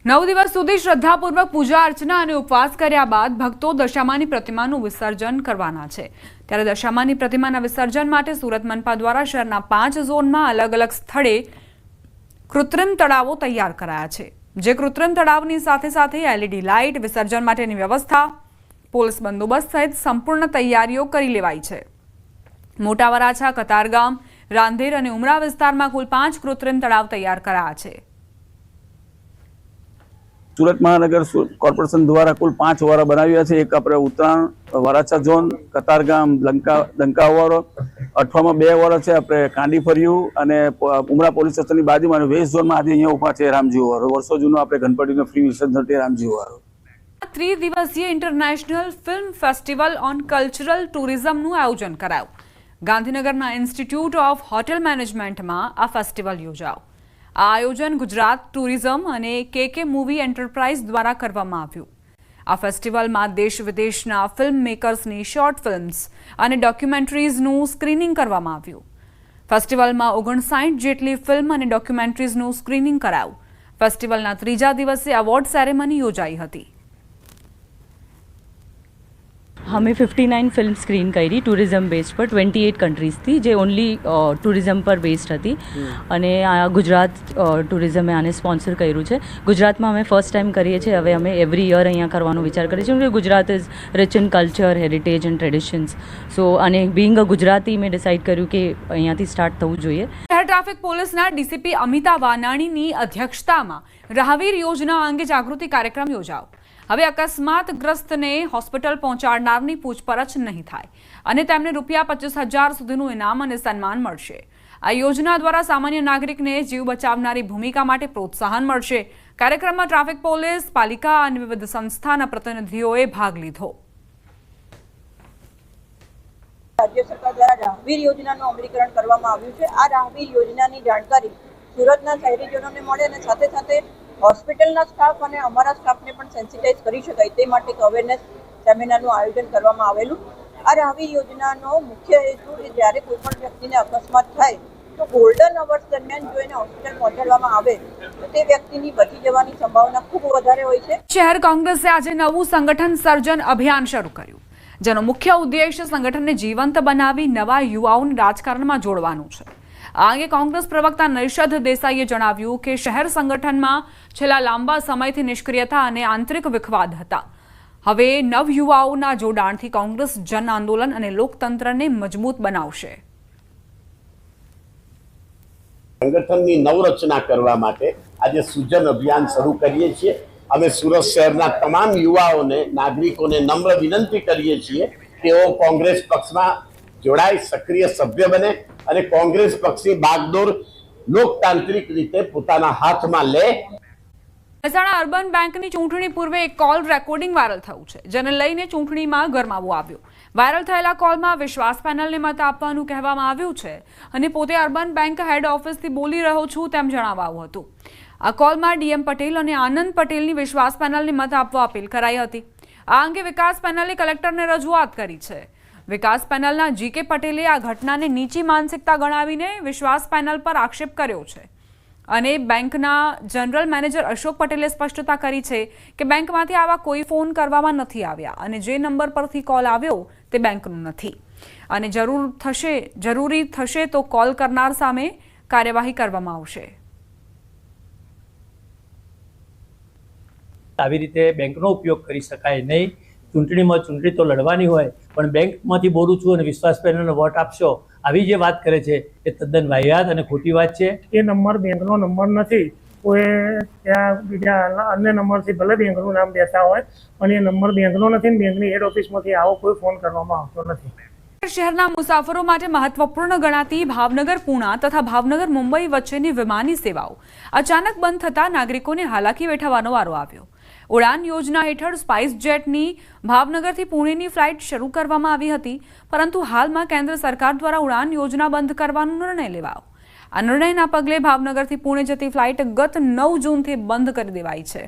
9 દિવસ સુધી શ્રદ્ધાપૂર્વક પૂજા અર્ચના અને ઉપવાસ કર્યા બાદ ભક્તો દશામાની પ્રતિમાનું વિસર્જન કરવાના છે। ત્યારે દશામાની પ્રતિમાના વિસર્જન માટે સુરત મનપા દ્વારા શહેરના 5 ઝોનમાં અલગ અલગ સ્થળે કૃત્રિમ તળાવો તૈયાર કરાયા છે। જે કૃત્રિમ તળાવની સાથે સાથે LED લાઇટ, વિસર્જન માટેની વ્યવસ્થા, પોલીસ બંદોબસ્ત સહિત સંપૂર્ણ તૈયારીઓ કરી લેવાઈ છે। મોટા વરાછા, કતારગામ, રાંદેર અને ઉમરા વિસ્તારમાં કુલ 5 કૃત્રિમ તળાવ તૈયાર કરાયા છે। सूरत महानगर कॉर्पोरेशन द्वारा कुल 5 वारा बनाव्या छे। एक अपने उत्तरायण वराछा झोन, कतारगाम, लंका वारो, अठवामां 2 वारा छे अपने कांडी फरियू अने उमरा पोलीस स्टेशननी बाजुमां वेस्ट झोन में आज अहींया उभा छे रामजी वारो। वर्षो जूनो अपने गणपतिनो फ्री विसर्जन थते रामजी वारो। 3 दिवसीय international film festival on cultural टूरिज्मનું આયોજન કરાયું। ગાંધીનગરના ઇન્સ્ટિટ્યૂટ ઓફ હોટેલ મેનેજમેન્ટમાં આ ફેસ્ટિવલ યોજાયો। આ આયોજન ગુજરાત ટુરિઝમ અને KK મૂવી એન્ટરપ્રાઇઝ દ્વારા કરવામાં આવ્યું। આ ફેસ્ટિવલમાં દેશ વિદેશના ફિલ્મ મેકર્સની શોર્ટ ફિલ્મ્સ અને ડોક્યુમેન્ટરીઝનું સ્ક્રીનિંગ કરવામાં આવ્યું। ફેસ્ટિવલમાં 59 જેટલી ફિલ્મ અને ડોક્યુમેન્ટરીઝનું સ્ક્રીનિંગ કરાયું। ફેસ્ટિવલના 3જા દિવસે અવોર્ડ સેરેમની યોજાઈ હતી। हमें 59 फिल्म स्क्रीन करी टूरिज्म बेस्ड पर 28 कंट्रीज थी जे ओनली टूरिज्म पर बेस्ड थी अने गुजरात टूरिज्मे आने स्पॉन्सर कर्યું છે। ગુજરાતમાં અમે ફર્સ્ટ ટાઈમ કરીએ છીએ। હવે અમે એવરી યર અહીંયા કરવાનો વિચાર કરીએ છીએ। Gujarat is rich in culture, heritage and traditions. So અને બીંગ અ ગુજરાતી મેં ડિસાઇડ કર્યું કે અહીંયાથી સ્ટાર્ટ થવું જોઈએ। શહેર ટ્રાફિક પોલીસના ડીસીપી અમિતા વાનાણીની અધ્યક્ષતામાં રાહવીર યોજના અંગે જાગૃતિ કાર્યક્રમ યોજાયો। હવે અકસ્માતગ્રસ્તને હોસ્પિટલ પહોંચાડનારની પૂછપરછ નહીં થાય અને તેમને ₹25,000 સુધીનું ઇનામ અને સન્માન મળશે। આ યોજના દ્વારા સામાન્ય નાગરિકને જીવ બચાવનારી ભૂમિકા માટે પ્રોત્સાહન મળશે। કાર્યક્રમમાં ટ્રાફિક પોલીસ, પાલિકા અને વિવિધ સંસ્થાના પ્રતિનિધિઓએ ભાગ લીધો। રાજ્ય સરકાર દ્વારા રાહવીર યોજનાનું અમલીકરણ કરવામાં આવ્યું છે। આ રાહવીર યોજનાની જાણકારી સુરતના શહેરીજનોને મળે અને સાથે સાથે હોસ્પિટલના સ્ટાફ અને અમારા સ્ટાફને પણ સેન્સિટાઇઝ કરી શકાય તે માટે એક અવેરનેસ સેમિનારનું આયોજન કરવામાં આવેલું। આ રાહવીર યોજનાનો મુખ્ય હેતુ એ જ્યારે કોઈ પણ વ્યક્તિને અકસ્માત થાય તો ગોલ્ડન અવર્સ દરમિયાન જો એને હોસ્પિટલ પહોંચાડવામાં આવે તો તે વ્યક્તિની બચી જવાની સંભાવના ખૂબ વધારે હોય છે। શહેર કોંગ્રેસે આજે નવું સંગઠન સર્જન અભિયાન શરૂ કર્યું, જેનો મુખ્ય ઉદ્દેશ્ય સંગઠનને જીવંત બનાવી નવા યુવાઓને રાજકારણમાં જોડવાનું છે। આ અંગે કોંગ્રેસ પ્રવક્તા નૈષદ દેસાઈએ જણાવ્યું કે શહેર સંગઠનમાં છેલ્લા લાંબા સમયથી નિષ્ક્રિયતા અને આંતરિક વિખવાદ હતા। હવે નવયુવાઓના જોડાણથી કોંગ્રેસ જન આંદોલન અને લોકતંત્રને મજબૂત બનાવશે। સંગઠનની નવરચના કરવા માટે આજે સૂજન અભિયાન શરૂ કરીએ છીએ। અમે સુરત શહેરના તમામ યુવાઓને, નાગરિકોને નમ્ર વિનંતી કરીએ છીએ કે તેઓ કોંગ્રેસ પક્ષમાં જોડાય, સક્રિય સભ્ય બને અને કોંગ્રેસ પક્ષની બાગડોર લોકતાંત્રિક રીતે પોતાના હાથમાં લે। મહેસાણા અર્બન બેંકની ચૂંટણી પૂર્વે એક કોલ રેકોર્ડિંગ વાયરલ થયું છે, જેને લઈને ચૂંટણીમાં ગરમાવો આવ્યો। વાયરલ થયેલા કોલમાં વિશ્વાસ પેનલને મત આપવાનું કહેવામાં આવ્યું છે અને પોતે અર્બન બેંક હેડ ઓફિસથી બોલી રહ્યો છું તેમ જણાવાયું હતું। આ કોલમાં DM પટેલ અને આનંદ પટેલની વિશ્વાસ પેનલને મત આપવા અપીલ કરાઈ હતી। આ અંગે વિકાસ પેનલે કલેક્ટરને રજૂઆત કરી છે। વિકાસ પેનલના GK પટેલે આ ઘટનાને નીચી માનસિકતા ગણાવીને વિશ્વાસ પેનલ પર આક્ષેપ કર્યો છે અને બેંકના જનરલ મેનેજર અશોક પટેલે સ્પષ્ટતા કરી છે કે બેંકમાંથી આવા કોઈ ફોન કરવામાં નથી આવ્યા અને જે નંબર પરથી કોલ આવ્યો તે બેંકનો નથી અને જરૂરી થશે તો કોલ કરનાર સામે કાર્યવાહી કરવામાં આવશે। આવી રીતે બેંકનો ઉપયોગ કરી શકાય નહીં। ચૂંટણી તો લડવાની હોય, પણ બેંકમાંથી બોલું છું અને વિશ્વાસ પેનલનો વોટ આપશો આવી જે વાત કરે છે એ તદ્દન વાહિયાત અને ખોટી વાત છે। એ નંબર બેંકનો નંબર નથી, કોઈ ત્યાં બીજા અન્ય નંબરથી ભલે બેંકનું નામ દેતા હોય પણ એ નંબર બેંકનો નથી ને બેંકની હેડ ઓફિસમાંથી આવો કોઈ ફોન કરવામાં આવતો નથી। શહેરના મુસાફરો માટે મહત્વપૂર્ણ ગણાતી ભાવનગર પૂણા તથા ભાવનગર મુંબઈ વચ્ચેની વિમાની સેવાઓ અચાનક બંધ થતા નાગરિકોને હાલાકી વેઠવાનો વારો આવ્યો। ઉડાન યોજના હેઠળ સ્પાઇસ જેટની ભાવનગરથી પુણેની ફ્લાઇટ શરૂ કરવામાં આવી હતી, પરંતુ હાલમાં કેન્દ્ર સરકાર દ્વારા ઉડાન યોજના બંધ કરવાનો નિર્ણય લેવાયો। આ નિર્ણયના પગલે ભાવનગરથી પુણે જતી ફ્લાઇટ ગત 9 જૂનથી બંધ કરી દેવાઈ છે।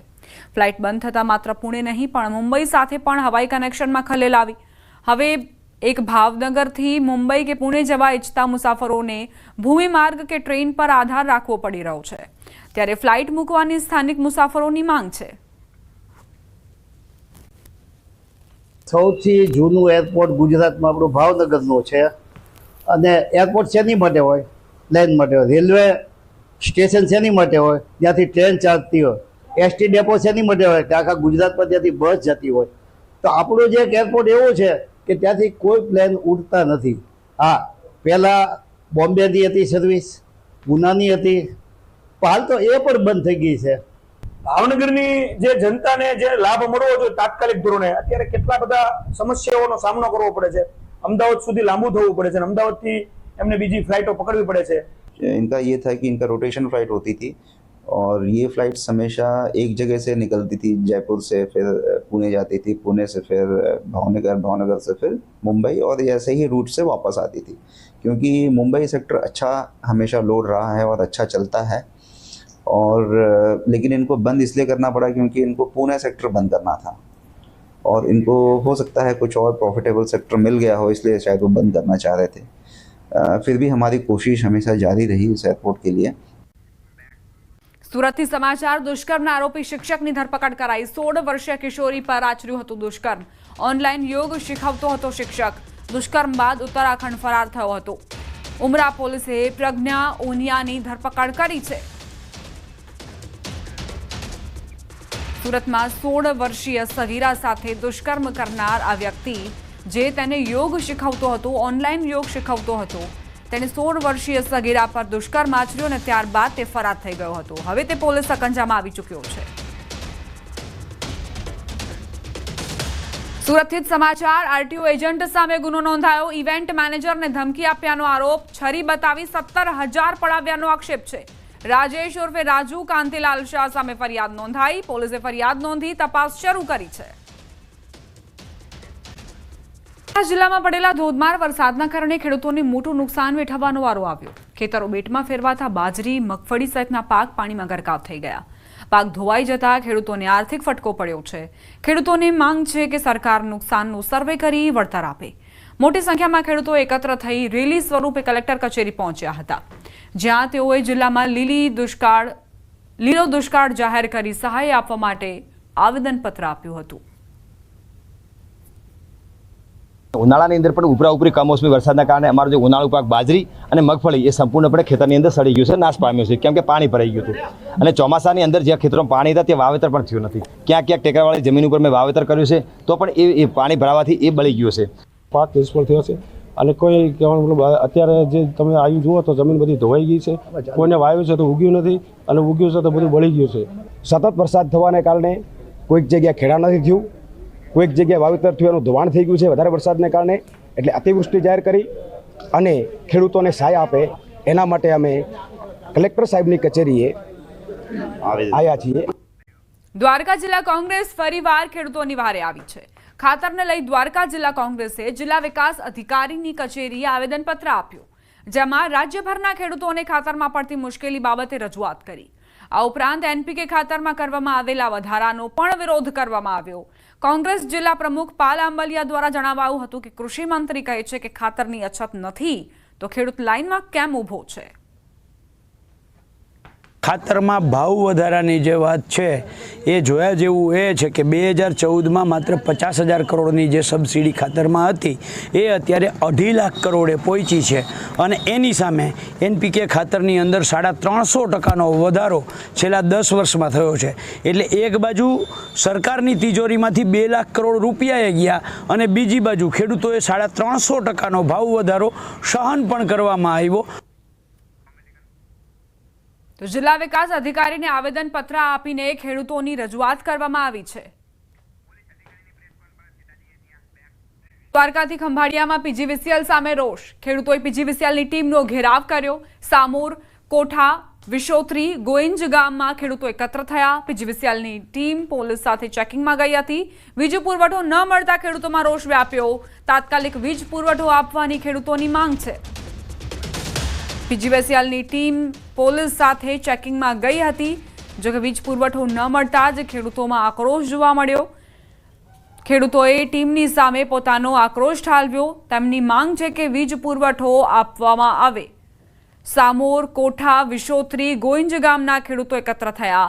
ફ્લાઇટ બંધ થતાં માત્ર પુણે નહીં પણ મુંબઈ સાથે પણ હવાઈ કનેક્શનમાં ખલેલ આવી। હવે એક ભાવનગરથી મુંબઈ કે પુણે જવા ઈચ્છતા મુસાફરોને ભૂમિ માર્ગ કે ટ્રેન પર આધાર રાખવો પડી રહ્યો છે। ત્યારે ફ્લાઇટ મૂકવાની સ્થાનિક મુસાફરોની માંગ છે. સૌથી જૂનું એરપોર્ટ ગુજરાતમાં આપણું ભાવનગરનું છે અને એરપોર્ટ શેની માટે હોય? પ્લેન માટે હોય. રેલવે સ્ટેશન શેની માટે હોય? ત્યાંથી ટ્રેન ચાલતી હોય. એસટી ડેપો શેની માટે હોય? કે આખા ગુજરાતમાં ત્યાંથી બસ જતી હોય. તો આપણું જે એક એરપોર્ટ એવું છે કે ત્યાંથી કોઈ પ્લેન ઉડતા નથી. હા, પહેલાં બોમ્બેની હતી સર્વિસ, પૂનાની હતી, હાલ તો એ પણ બંધ થઈ ગઈ છે. ભાવનગરની જે જનતાને જે લાભ મળવો જોઈએ તાત્કાલિક ધોરણે અત્યારે કેટલા બધા સમસ્યાઓનો સામનો કરવો પડે છે. અમદાવાદ સુધી લાંબુ થવું પડે છે, અમદાવાદથી એમને બીજી ફ્લાઇટો પકડવી પડે છે. इनका ये था कि इनका रोटेशन फ्लाइट होती थी और ये फ्लाइट्स हमेशा एक जगह से निकलती थी, जयपुर से फिर पुणे जाती थी, पुणे से फिर भावनगर, भावनगर से फिर मुंबई और ऐसे ही रूट से वापस आती थी. क्योंकि मुंबई सेक्टर अच्छा हमेशा लोड रहा है और अच्छा चलता है और लेकिन इनको बंद इसलिए करना पड़ा क्योंकि इनको पुणे सेक्टर बंद करना था और इनको हो सकता है कुछ और प्रॉफिटेबल सेक्टर मिल गया हो, इसलिए शायद वो बंद करना चाह रहे थे. फिर भी हमारी कोशिश हमेशा जारी रही इस एयरपोर्ट के लिए. સુરતથી સમાચાર. દુષ્કર્મના આરોપી શિક્ષકની ધરપકડ કરાઈ. 16 વર્ષીય કિશોરી પર આચર્યું હતું દુષ્કર્મ. ઓનલાઈન યોગ શીખવતો હતો શિક્ષક. દુષ્કર્મ બાદ ઉત્તરાખંડ ફરાર થયો હતો. ઉમરા પોલીસે પ્રજ્ઞા ઓનિયાની ધરપકડ કરી છે. સુરતમાં 16 વર્ષીય સગીરા સાથે દુષ્કર્મ કરનાર આ વ્યક્તિ જે તેને યોગ શીખવતો હતો, ઓનલાઈન યોગ શીખવતો હતો, તેણે 16 વર્ષીય સગીરા પર દુષ્કર્મ આચર્યો અને ત્યારબાદ તે ફરાર થઈ ગયો હતો. હવે તે પોલીસ સકંજામાં આવી ચૂક્યો છે. સુરતથી જ સમાચાર. આરટીઓ એજન્ટ સામે ગુનો નોંધાયો. ઇવેન્ટ મેનેજરને ધમકી આપ્યાનો આરોપ. છરી બતાવી 17,000 પડાવ્યાનો આક્ષેપ છે. રાજેશ ઉર્ફે રાજુ કાંતિલાલ શાહ સામે ફરિયાદ નોંધાઈ. પોલીસે ફરિયાદ નોંધી તપાસ શરૂ કરી છે. જિલ્લામાં પડેલા ધોધમાર વરસાદના કારણે ખેડૂતોને મોટું નુકસાન વેઠવવાનો વારો આવ્યો. ખેતરો બેટમાં ફેરવાતા બાજરી, મગફળી સહિતના પાક પાણીમાં ગરકાવ થઈ ગયા. પાક ધોવાઈ જતા ખેડૂતોને આર્થિક ફટકો પડ્યો છે. ખેડૂતોની માંગ છે કે સરકાર નુકસાનનું સર્વે કરી વળતર આપે. મોટી સંખ્યામાં ખેડૂતો એકત્ર થઈ રેલી સ્વરૂપે કલેક્ટર કચેરી પહોંચ્યા હતા, જ્યાં તેઓએ જિલ્લામાં લીલો દુષ્કાળ જાહેર કરી સહાય આપવા માટે આવેદનપત્ર આપ્યું હતું. ઉનાળાની અંદર પણ ઉપરી કમોસમી વરસાદના કારણે અમારો જે ઉનાળુ પાક બાજરી અને મગફળી એ સંપૂર્ણપણે ખેતરની અંદર સડી ગયું છે, નાશ પામ્યો છે, કેમ કે પાણી ભરાઈ ગયું હતું. અને ચોમાસાની અંદર જ્યાં ખેતરોમાં પાણી હતા ત્યાં વાવેતર પણ થયું નથી. ક્યાંક ટેકરાવાળી જમીન ઉપર મેં વાવેતર કર્યું છે તો પણ એ પાણી ભરાવાથી એ બળી ગયો છે. પાક નિષ્ફળ થયો છે અને કોઈ કહેવાનો મતલબ અત્યારે જે તમે આવ્યું જુઓ તો જમીન બધી ધોવાઈ ગઈ છે. કોઈને વાવ્યું છે તો ઉગ્યું નથી અને ઉગ્યું છે તો બધું બળી ગયું છે. સતત વરસાદ થવાને કારણે કોઈક જગ્યાએ ખેડા નથી થયું, કોઈક જગ્યાએ વાવેતર થયું, એનું ધોવાણ થઈ ગયું છે વધારે વરસાદને કારણે. એટલે અતિવૃષ્ટિ જાહેર કરી અને ખેડૂતોને સહાય આપે એના માટે અમે કલેક્ટર સાહેબની કચેરીએ આવ્યા છીએ. દ્વારકા જિલ્લા કોંગ્રેસ ફરીવાર ખેડૂતોની વારે આવી છે. ખાતરને લઈ દ્વારકા જિલ્લા કોંગ્રેસે જિલ્લા વિકાસ અધિકારીની કચેરીએ આવેદનપત્ર આપ્યું, જેમાં રાજ્યભરના ખેડૂતોને ખાતરમાં પડતી મુશ્કેલી બાબતે રજૂઆત કરી. આ ઉપરાંત એનપીકે ખાતરમાં કરવામાં આવેલા વધારાનો પણ વિરોધ કરવામાં આવ્યો. કોંગ્રેસ જિલ્લા પ્રમુખ પાલ આંબલિયા દ્વારા જણાવાયું હતું કે કૃષિ મંત્રી કહે છે કે ખાતરની અછત નથી તો ખેડૂત લાઇનમાં કેમ ઊભો છે. ખાતરમાં ભાવ વધારાની જે વાત છે એ જોયા જેવું એ છે કે 2014માં માત્ર 50,000 કરોડની જે સબસિડી ખાતરમાં હતી એ અત્યારે 2.5 લાખ કરોડે પહોંચી છે અને એની સામે એનપીકે ખાતરની અંદર 350% વધારો છેલ્લા 10 વર્ષમાં થયો છે. એટલે એક બાજુ સરકારની તિજોરીમાંથી 2 લાખ કરોડ રૂપિયાએ ગયા અને બીજી બાજુ ખેડૂતોએ 350% ભાવ વધારો સહન પણ કરવામાં આવ્યો. તો જિલ્લા વિકાસ અધિકારીને આવેદનપત્ર આપીને ખેડૂતોની રજૂઆત કરવામાં આવી છે. દ્વારકાથી ખંભાળિયામાં પીજીવીસીએલ સામે રોષ. ખેડૂતોએ પીજીવીસીએલની ટીમનો ઘેરાવ કર્યો. સામૂર, કોઠા, વિશોત્રી, ગોઈંજ ગામમાં ખેડૂતો એકત્ર થયા. પીજીવીસીએલની ટીમ પોલીસ સાથે ચેકિંગમાં ગઈ હતી. વીજ પુરવઠો ન મળતા ખેડૂતોમાં રોષ વ્યાપ્યો. તાત્કાલિક વીજ પુરવઠો આપવાની ખેડૂતોની માંગ છે. પીજીવીસીએલની ટીમ પોલીસ સાથે ચેકિંગમાં ગઈ હતી, જોકે વીજ પુરવઠો ન મળતા જ ખેડૂતોમાં આક્રોશ જોવા મળ્યો. ખેડૂતોએ ટીમની સામે પોતાનો આક્રોશ ઠાલવ્યો. તેમની માંગ છે કે વીજ પુરવઠો આપવામાં આવે. સામોર, કોઠા, વિશોત્રી, ગોઈંજ ગામના ખેડૂતો એકત્ર થયા.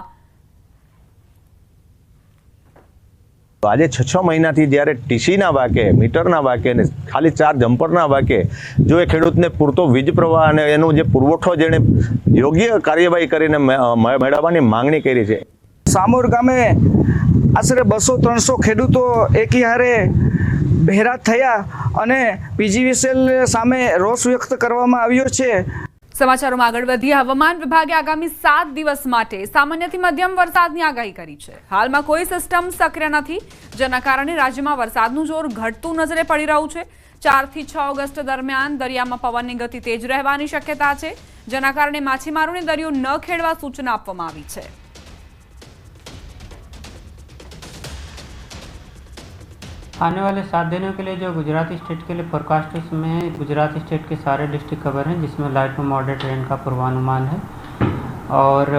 આજે 6 મહિનાથી જ્યારે ટીસીના વાકે, મીટરના વાકે ને ખાલી 4 જમ્પરના વાકે જો એ ખેડૂતને પૂરતો વીજ પ્રવાહ અને એનો જે પુરવઠો જેણે યોગ્ય કાર્યવાહી કરીને મેળવવાની માંગણી કરી છે. સામોર ગામે આશરે 200-300 ખેડૂતો એકી હારે ભેરા થયા અને પીજીવીસીએલ સામે રોષ વ્યક્ત કરવામાં આવ્યો છે. સમાચારોમાં આગળ વધીએ. હવામાન વિભાગે આગામી 7 દિવસ માટે સામાન્યથી મધ્યમ વરસાદની આગાહી કરી છે. હાલમાં કોઈ સિસ્ટમ સક્રિય નથી, જેના કારણે રાજ્યમાં વરસાદનું જોર ઘટતું નજરે પડી રહ્યું છે. 4 થી 6 ઓગસ્ટ દરમિયાન દરિયામાં પવનની ગતિ તેજ રહેવાની શક્યતા છે, જેના કારણે માછીમારોને દરિયો ન ખેડવા સૂચના આપવામાં આવી છે. आने वाले 7 दिनों के लिए जो गुजरात स्टेट के लिए फोरकास्ट है, इसमें गुजरात स्टेट के सारे डिस्ट्रिक्ट कवर हैं, जिसमें लाइट टू मॉडरेट रेन का पूर्वानुमान है. और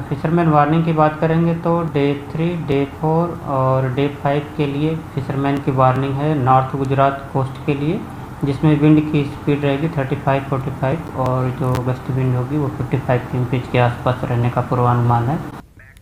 फिशरमैन वार्निंग की बात करेंगे तो डे 3, डे 4 और डे 5 के लिए फिशरमैन की वार्निंग है नॉर्थ गुजरात कोस्ट के लिए, जिसमें विंड की स्पीड रहेगी 35-45 और जो वेस्ट विंड होगी वो 55 किलोमीटर के आसपास रहने का पूर्वानुमान है.